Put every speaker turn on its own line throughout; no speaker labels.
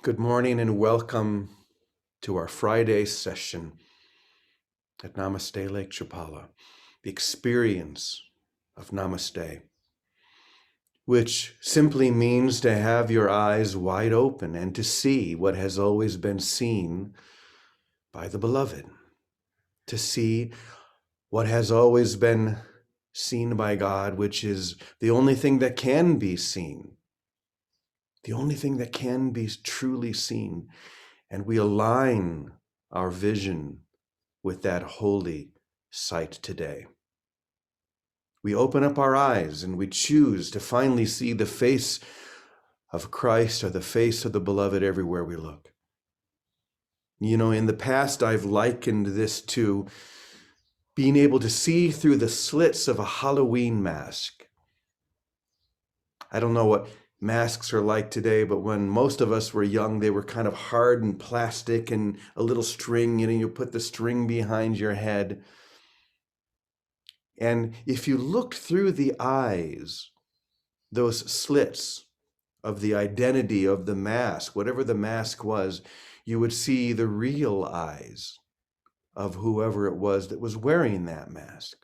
Good morning and welcome to our Friday session at Namaste Lake Chapala, the experience of Namaste, which simply means to have your eyes wide open and to see what has always been seen by the beloved, to see what has always been seen by God, which is the only thing that can be seen, the only thing that can be truly seen. And we align our vision with that holy sight today. We open up our eyes and we choose to finally see the face of Christ or the face of the beloved everywhere we look. You know, in the past, I've likened this to being able to see through the slits of a Halloween mask. I don't know what masks are like today, but when most of us were young, they were kind of hard and plastic and a little string, you put the string behind your head. And if you looked through the eyes, those slits of the identity of the mask, whatever the mask was, you would see the real eyes of whoever it was that was wearing that mask.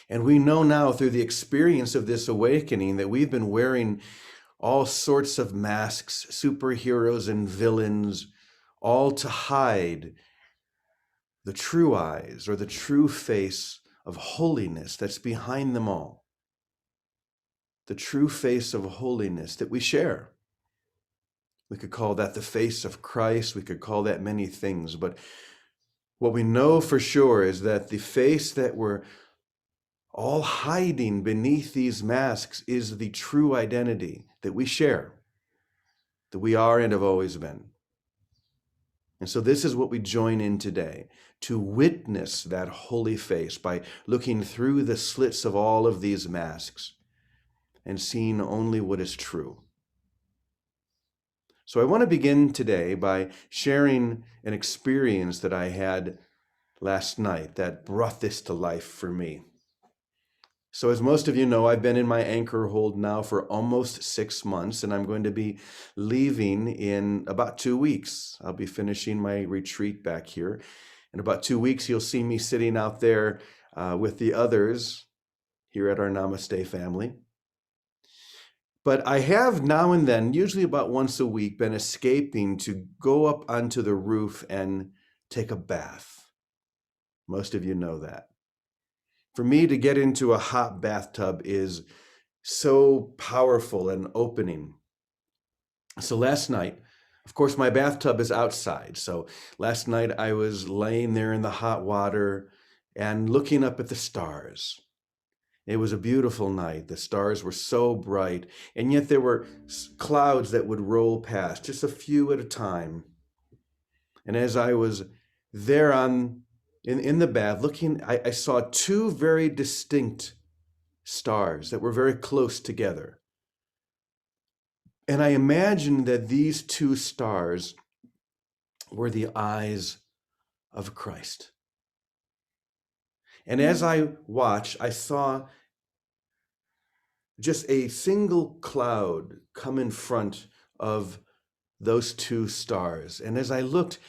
And we know now through the experience of this awakening that we've been wearing all sorts of masks, superheroes and villains, all to hide the true eyes or the true face of holiness that's behind them all. The true face of holiness that we share. We could call that the face of Christ. We could call that many things. But what we know for sure is that the face that we're all hiding beneath these masks is the true identity that we share, that we are and have always been. And so this is what we join in today, to witness that holy face by looking through the slits of all of these masks and seeing only what is true. So I want to begin today by sharing an experience that I had last night that brought this to life for me. So as most of you know, I've been in my anchor hold now for almost 6 months, and I'm going to be leaving in about 2 weeks. I'll be finishing my retreat back here. In about 2 weeks, you'll see me sitting out there with the others here at our Namaste family. But I have now and then, usually about once a week, been escaping to go up onto the roof and take a bath. Most of you know that. For me to get into a hot bathtub is so powerful and opening. So last night, of course, my bathtub is outside. So last night I was laying there in the hot water and looking up at the stars. It was a beautiful night. The stars were so bright, and yet there were clouds that would roll past, just a few at a time. And as I was there in the bath looking, I saw two very distinct stars that were very close together. And I imagined that these two stars were the eyes of Christ. And as I watched, I saw just a single cloud come in front of those two stars. And as I looked,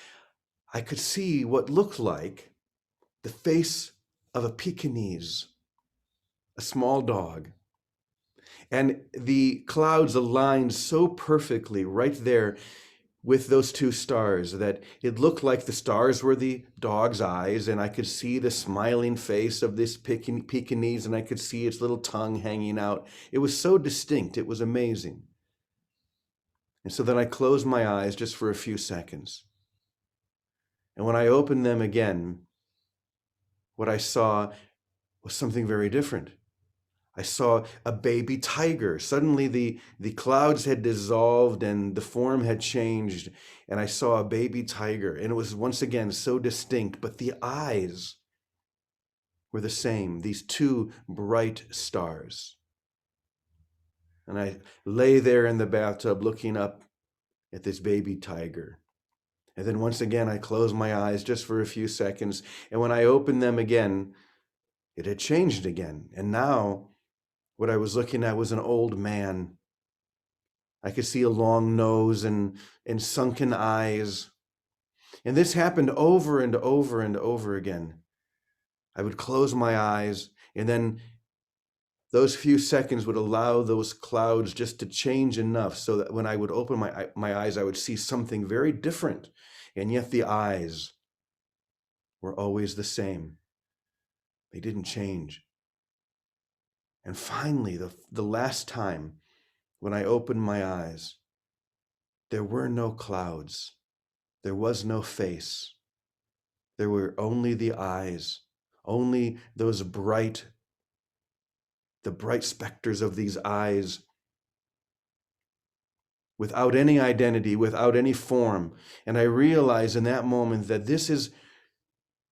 I could see what looked like the face of a Pekingese, a small dog. And the clouds aligned so perfectly right there with those two stars that it looked like the stars were the dog's eyes, and I could see the smiling face of this Pekingese, and I could see its little tongue hanging out. It was so distinct. It was amazing. And so then I closed my eyes just for a few seconds. And when I opened them again, what I saw was something very different. I saw a baby tiger. Suddenly the clouds had dissolved and the form had changed, and I saw a baby tiger, and it was once again so distinct, but the eyes were the same, these two bright stars. And I lay there in the bathtub looking up at this baby tiger. And then once again, I closed my eyes just for a few seconds, and when I opened them again, it had changed again. And now what I was looking at was an old man. I could see a long nose and sunken eyes. And this happened over and over and over again. I would close my eyes, and then those few seconds would allow those clouds just to change enough so that when I would open my eyes, I would see something very different. And yet the eyes were always the same. They didn't change. And finally, the last time when I opened my eyes, there were no clouds. There was no face. There were only the eyes, only those bright specters of these eyes, without any identity, without any form. And I realized in that moment that this is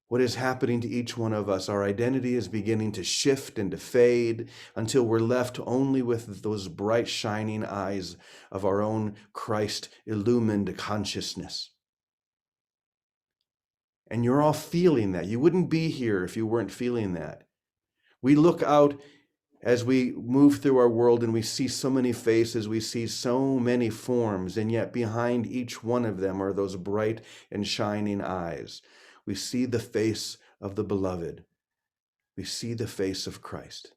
what is happening to each one of us. Our identity is beginning to shift and to fade until we're left only with those bright, shining eyes of our own Christ-illumined consciousness. And you're all feeling that. You wouldn't be here if you weren't feeling that. We look out as we move through our world and we see so many faces, we see so many forms, and yet behind each one of them are those bright and shining eyes. We see the face of the beloved. We see the face of Christ.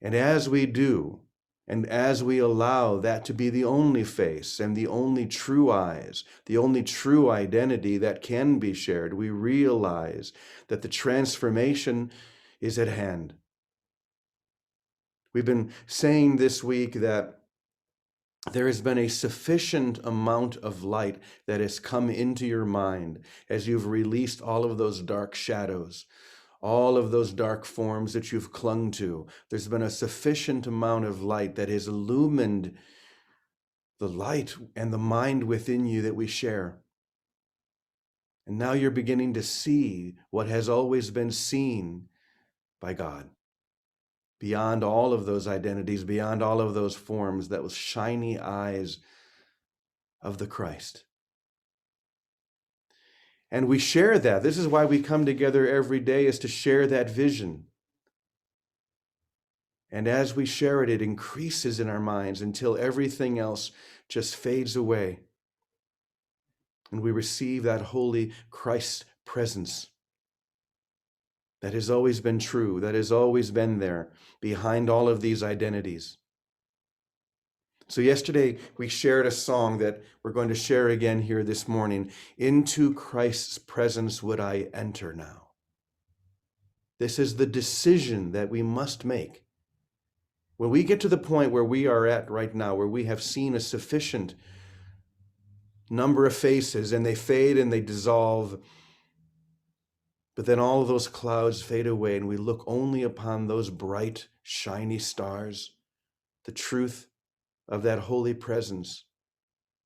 And as we do, and as we allow that to be the only face and the only true eyes, the only true identity that can be shared, we realize that the transformation is at hand. We've been saying this week that there has been a sufficient amount of light that has come into your mind as you've released all of those dark shadows, all of those dark forms that you've clung to. There's been a sufficient amount of light that has illumined the light and the mind within you that we share. And now you're beginning to see what has always been seen by God. Beyond all of those identities, beyond all of those forms, that was shiny eyes of the Christ. And we share that. This is why we come together every day, is to share that vision. And as we share it, it increases in our minds until everything else just fades away. And we receive that holy Christ presence that has always been true, that has always been there behind all of these identities. So yesterday we shared a song that we're going to share again here this morning. Into Christ's presence would I enter now. This is the decision that we must make. When we get to the point where we are at right now, where we have seen a sufficient number of faces and they fade and they dissolve, but then all of those clouds fade away and we look only upon those bright, shiny stars, the truth of that holy presence.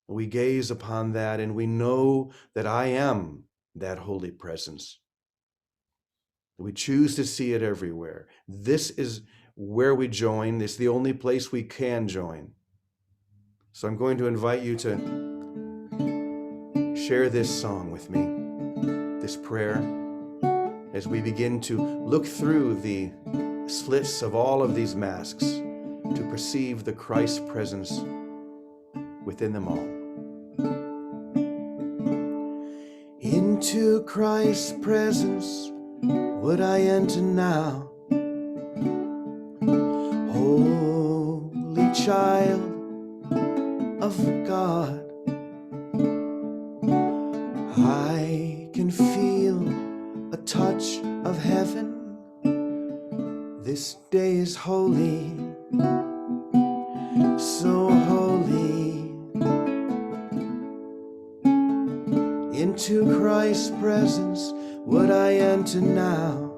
We gaze upon that and we know that I am that holy presence. We choose to see it everywhere. This is where we join. It's the only place we can join. So I'm going to invite you to share this song with me, this prayer, as we begin to look through the slits of all of these masks to perceive the Christ presence within them all. Into Christ's presence would I enter now, holy child of God. I can feel a touch of heaven. This day is holy, so holy. Into Christ's presence would I enter now,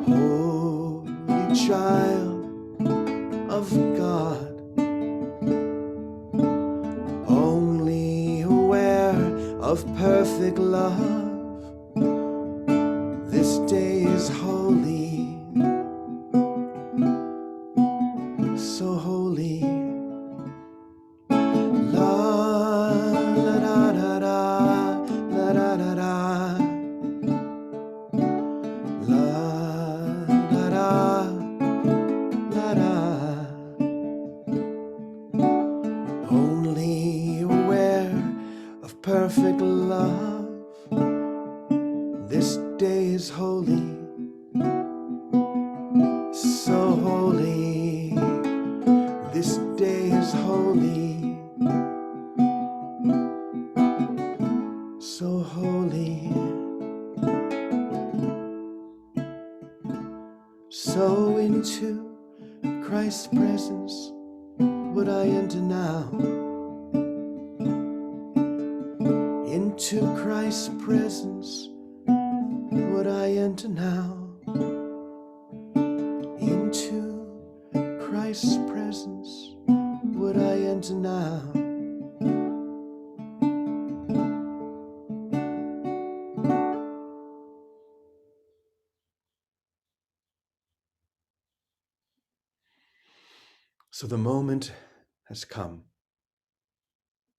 holy child of God. Only aware of perfect love. This day is holy, so holy. La la da da da, la da da da, la da da, la da. holy, this day is holy, so holy. So into Christ's presence would I enter now. Into Christ's presence would I enter now. Into Christ's presence would I enter now. So the moment has come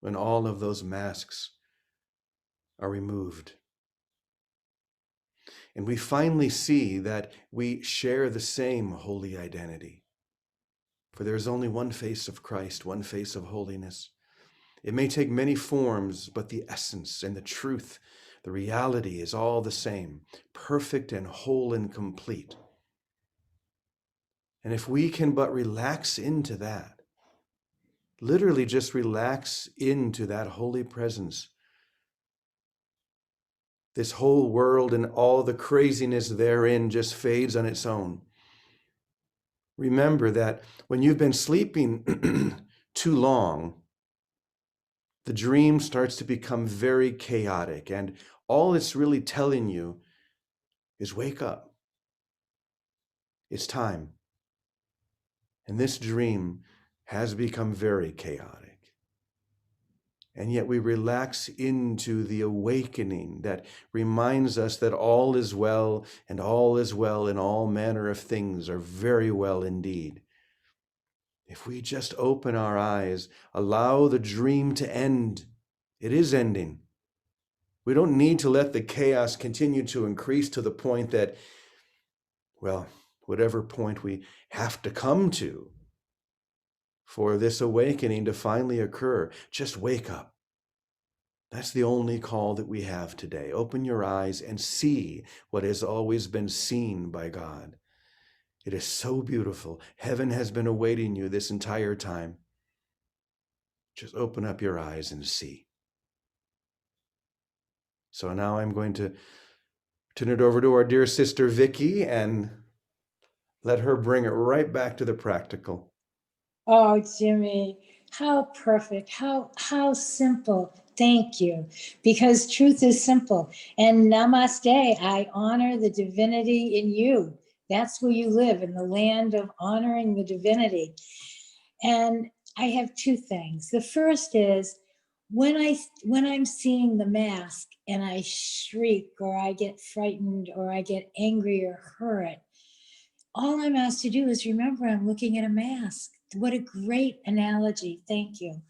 when all of those masks are removed. And we finally see that we share the same holy identity. For there is only one face of Christ, one face of holiness. It may take many forms, but the essence and the truth, the reality is all the same, perfect and whole and complete. And if we can but relax into that, literally just relax into that holy presence, this whole world and all the craziness therein just fades on its own. Remember that when you've been sleeping too long, the dream starts to become very chaotic, and all it's really telling you is wake up. It's time. And this dream has become very chaotic. And yet we relax into the awakening that reminds us that all is well, and all is well, and all manner of things are very well indeed. If we just open our eyes, allow the dream to end. It is ending. We don't need to let the chaos continue to increase to the point that, well, whatever point we have to come to for this awakening to finally occur, just wake up. That's the only call that we have today. Open your eyes and see what has always been seen by God. It is so beautiful. Heaven has been awaiting you this entire time. Just open up your eyes and see. So now I'm going to turn it over to our dear sister Vicky and let her bring it right back to the practical.
Oh, Jimmy, how perfect, how simple. Thank you. Because truth is simple. And namaste, I honor the divinity in you. That's where you live, in the land of honoring the divinity. And I have two things. The first is when I'm seeing the mask and I shriek or I get frightened or I get angry or hurt, all I'm asked to do is remember I'm looking at a mask. What a great analogy. Thank you.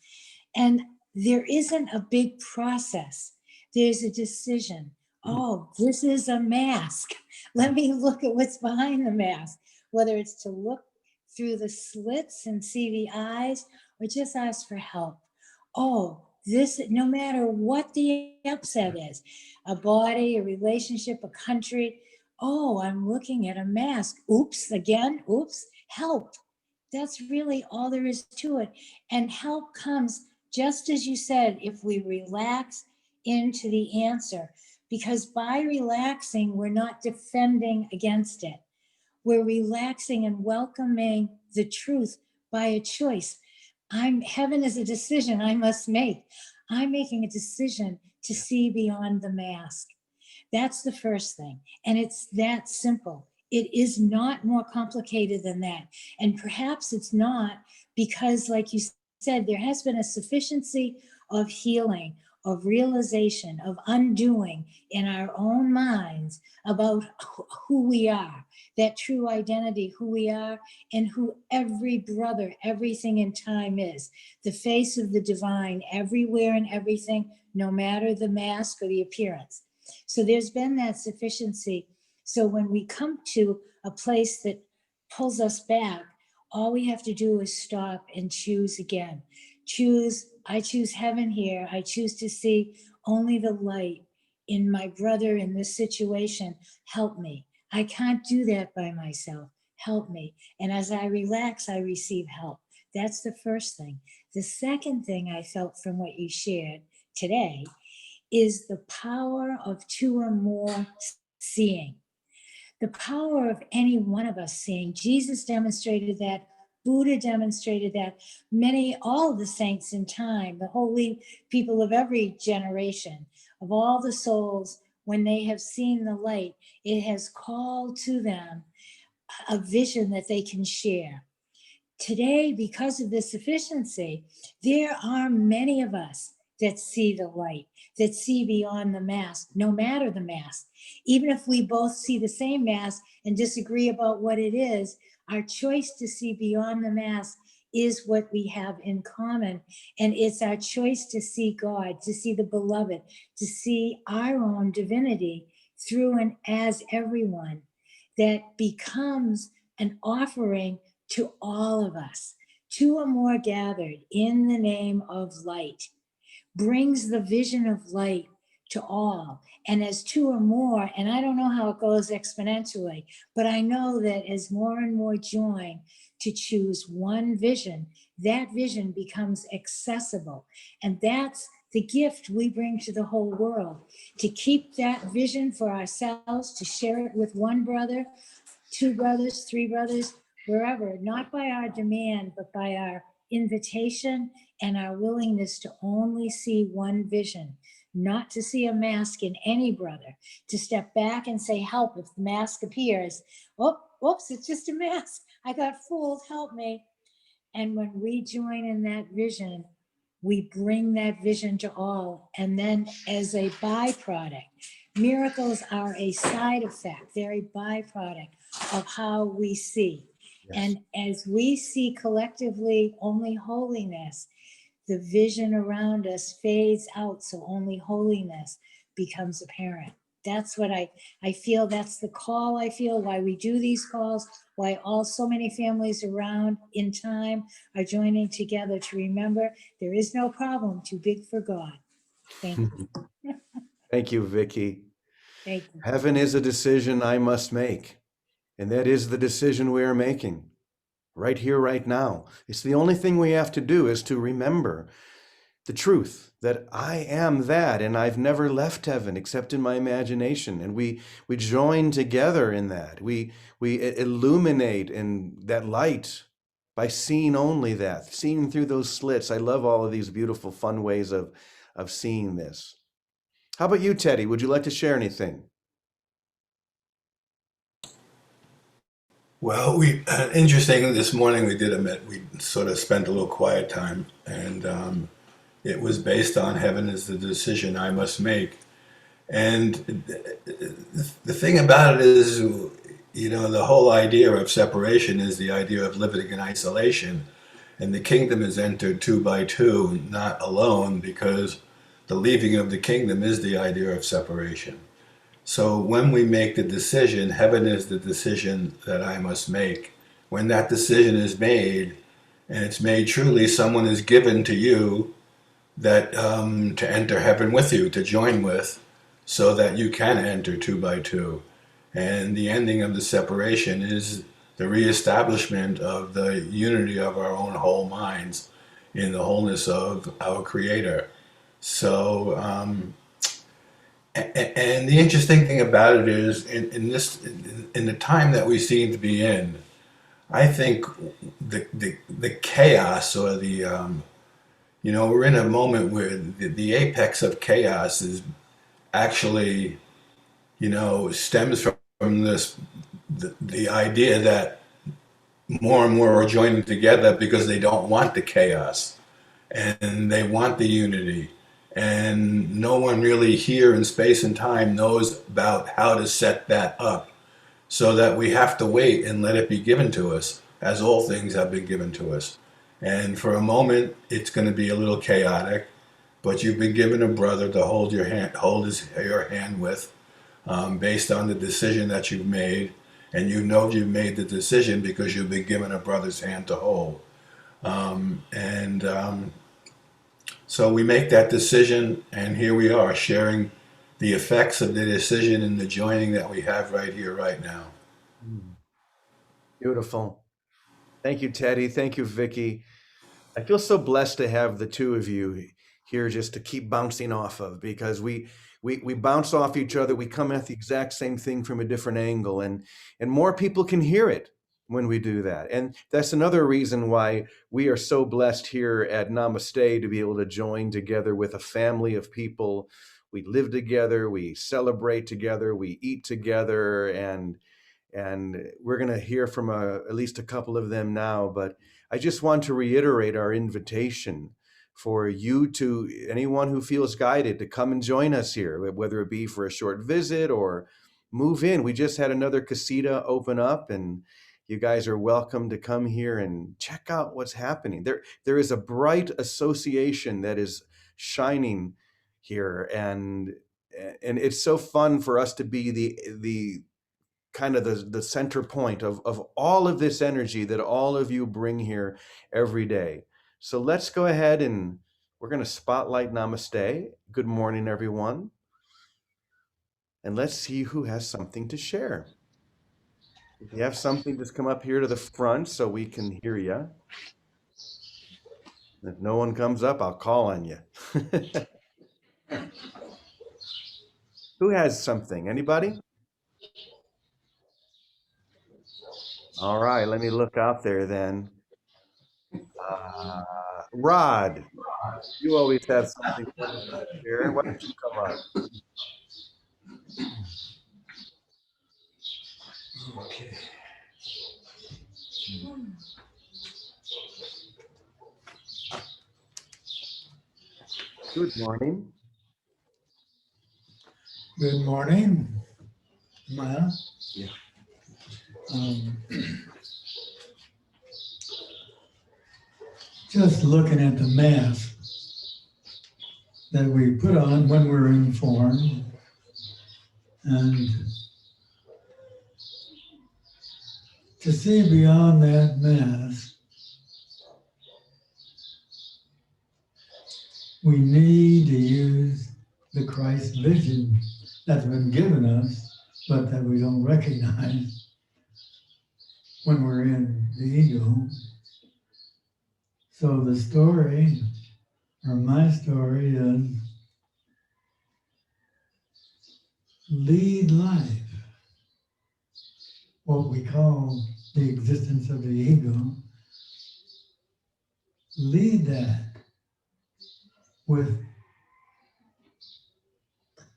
And there isn't a big process. There's a decision. Oh, this is a mask. Let me look at what's behind the mask, whether it's to look through the slits and see the eyes or just ask for help. Oh, this, no matter what the upset is, a body, a relationship, a country, oh, I'm looking at a mask. Oops, again, oops, help. That's really all there is to it. And help comes, just as you said, if we relax into the answer. Because by relaxing, we're not defending against it. We're relaxing and welcoming the truth by a choice. Heaven is a decision I must make. I'm making a decision to see beyond the mask. That's the first thing. And it's that simple. It is not more complicated than that. And perhaps it's not because, like you said, there has been a sufficiency of healing, of realization, of undoing in our own minds about who we are, that true identity, who we are, and who every brother, everything in time is. The face of the divine everywhere and everything, no matter the mask or the appearance. So there's been that sufficiency. So when we come to a place that pulls us back, all we have to do is stop and choose again. I choose heaven here. I choose to see only the light in my brother in this situation. Help me. I can't do that by myself. help me. And as I relax, I receive help. That's the first thing. The second thing I felt from what you shared today is the power of two or more seeing. The power of any one of us seeing. Jesus demonstrated that. Buddha demonstrated that. All of the saints in time, the holy people of every generation, of all the souls, when they have seen the light, it has called to them a vision that they can share. Today, because of this efficiency, there are many of us that see the light, that see beyond the mask, no matter the mask. Even if we both see the same mask and disagree about what it is, our choice to see beyond the mask is what we have in common. And it's our choice to see God, to see the beloved, to see our own divinity through and as everyone that becomes an offering to all of us. Two or more gathered in the name of light brings the vision of light to all. And as two or more, and I don't know how it goes exponentially, but I know that as more and more join to choose one vision, that vision becomes accessible. And that's the gift we bring to the whole world, to keep that vision for ourselves, to share it with one brother, two brothers, three brothers, wherever, not by our demand, but by our invitation and our willingness to only see one vision, not to see a mask in any brother, to step back and say, help, if the mask appears. Oh, whoops, it's just a mask. I got fooled, help me. And when we join in that vision, we bring that vision to all. And then as a byproduct, miracles are a side effect, they're a byproduct of how we see.
Yes.
And as we see collectively only holiness, the vision around us fades out, so only holiness becomes apparent. That's what I feel. That's the call I feel, why we do these calls, why so many families around in time are joining together to remember there is no problem too big for God. Thank you.
Thank you, Vicky.
Thank you.
Heaven is a decision I must make, and that is the decision we are making right here, right now. It's the only thing we have to do is to remember the truth that I am that, and I've never left heaven except in my imagination. And we join together in that. We illuminate in that light by seeing only that, seeing through those slits. I love all of these beautiful, fun ways of seeing this. How about you, Teddy? Would you like to share anything?
Well, interesting. This morning we sort of spent a little quiet time, and it was based on heaven is the decision I must make. And the thing about it is, the whole idea of separation is the idea of living in isolation, and the kingdom is entered two by two, not alone, because the leaving of the kingdom is the idea of separation. So when we make the decision, heaven is the decision that I must make. When that decision is made, and it's made truly, someone is given to you that to enter heaven with you, to join with, so that you can enter two by two. And the ending of the separation is the reestablishment of the unity of our own whole minds in the wholeness of our Creator. So, and the interesting thing about it is, in the time that we seem to be in, I think the chaos or we're in a moment where the apex of chaos is actually, stems from the idea that more and more are joining together because they don't want the chaos and they want the unity. And no one really here in space and time knows about how to set that up, so that we have to wait and let it be given to us, as all things have been given to us. And for a moment, it's going to be a little chaotic, but you've been given a brother to hold your hand with, based on the decision that you've made. And you've made the decision because you've been given a brother's hand to hold. So we make that decision, and here we are sharing the effects of the decision and the joining that we have right here, right now.
Beautiful. Thank you, Teddy. Thank you, Vicky. I feel so blessed to have the two of you here just to keep bouncing off of, because we bounce off each other. We come at the exact same thing from a different angle, and more people can hear it when we do that. And that's another reason why we are so blessed here at Namaste to be able to join together with a family of people. We live together, we celebrate together, we eat together, and we're going to hear from at least a couple of them now. But I just want to reiterate our invitation for you to, anyone who feels guided, to come and join us here, whether it be for a short visit or move in. We just had another casita open up, and you guys are welcome to come here and check out what's happening. There is a bright association that is shining here, and it's so fun for us to be the kind of the center point of all of this energy that all of you bring here every day. So let's go ahead and we're going to spotlight Namaste. Good morning, everyone. And let's see who has something to share. If you have something, just come up here to the front so we can hear you. If no one comes up, I'll call on you. Who has something? Anybody? All right, let me look out there then. Rod, you always have something wonderful to share. Why don't you come up?
Okay.
Good morning.
Good morning, Maya.
Yeah.
Just looking at the mask that we put on when we're informed, and to see beyond that mask, we need to use the Christ vision that's been given us, but that we don't recognize when we're in the ego. So the story, or my story, is lead life, what we call the existence of the ego. Lead that with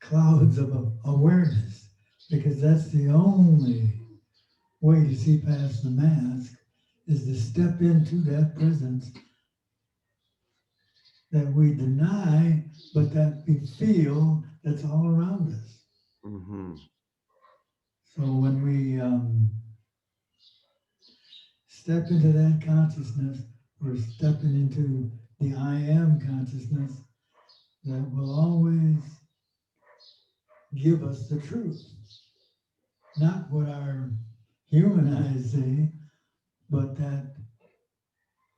clouds of awareness, because that's the only way to see past the mask, is to step into that presence that we deny, but that we feel that's all around us.
Mm-hmm.
So when we step into that consciousness, we're stepping into the I am consciousness that will always give us the truth. Not what our human eyes see, but that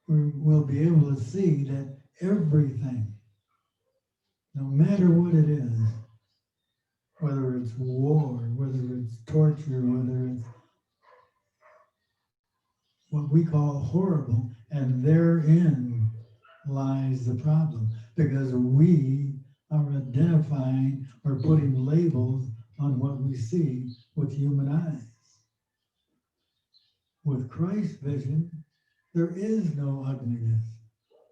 we'll be able to see that everything, no matter what it is, whether it's war, whether it's torture, whether it's what we call horrible, and therein lies the problem, because we are identifying or putting labels on what we see with human eyes. With Christ's vision, there is no ugliness.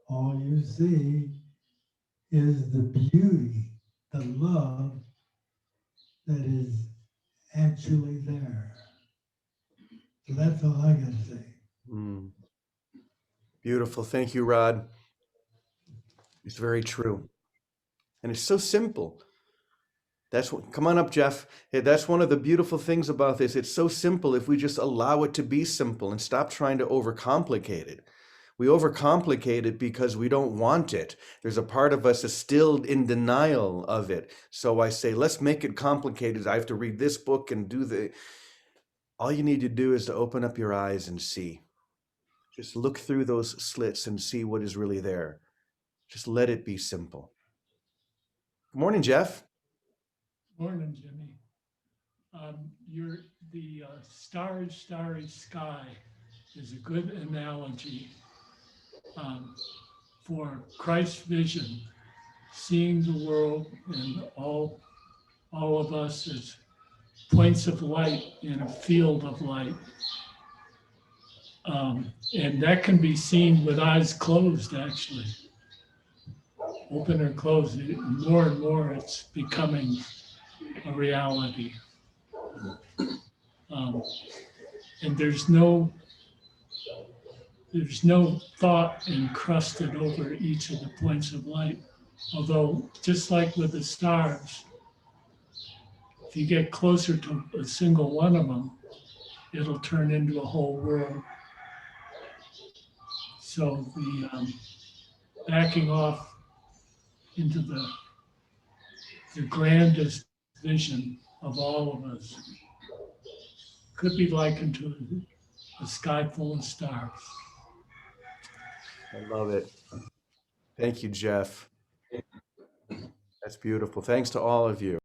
All you see is the beauty, the love that is actually there. So that's all I got to say.
Mm. Beautiful. Thank you, Rod. It's very true. And it's so simple. That's what, come on up, Jeff. Hey, that's one of the beautiful things about this. It's so simple if we just allow it to be simple and stop trying to overcomplicate it. We overcomplicate it because we don't want it. There's a part of us that's still in denial of it. So I say, let's make it complicated. I have to read this book and do the. All you need to do is to open up your eyes and see. Just look through those slits and see what is really there. Just let it be simple. Good morning, Jeff.
Morning, Jimmy.
The starry sky is a good analogy for Christ's vision, seeing the world and all of us as points of light in a field of light. And that can be seen with eyes closed, actually. Open or closed, more and more it's becoming a reality. And there's no thought encrusted over each of the points of light. Although, just like with the stars, if you get closer to a single one of them, it'll turn into a whole world. So the backing off into the grandest vision of all of us could be likened to a sky full of stars.
I love it. Thank you, Jeff. That's beautiful. Thanks to all of you.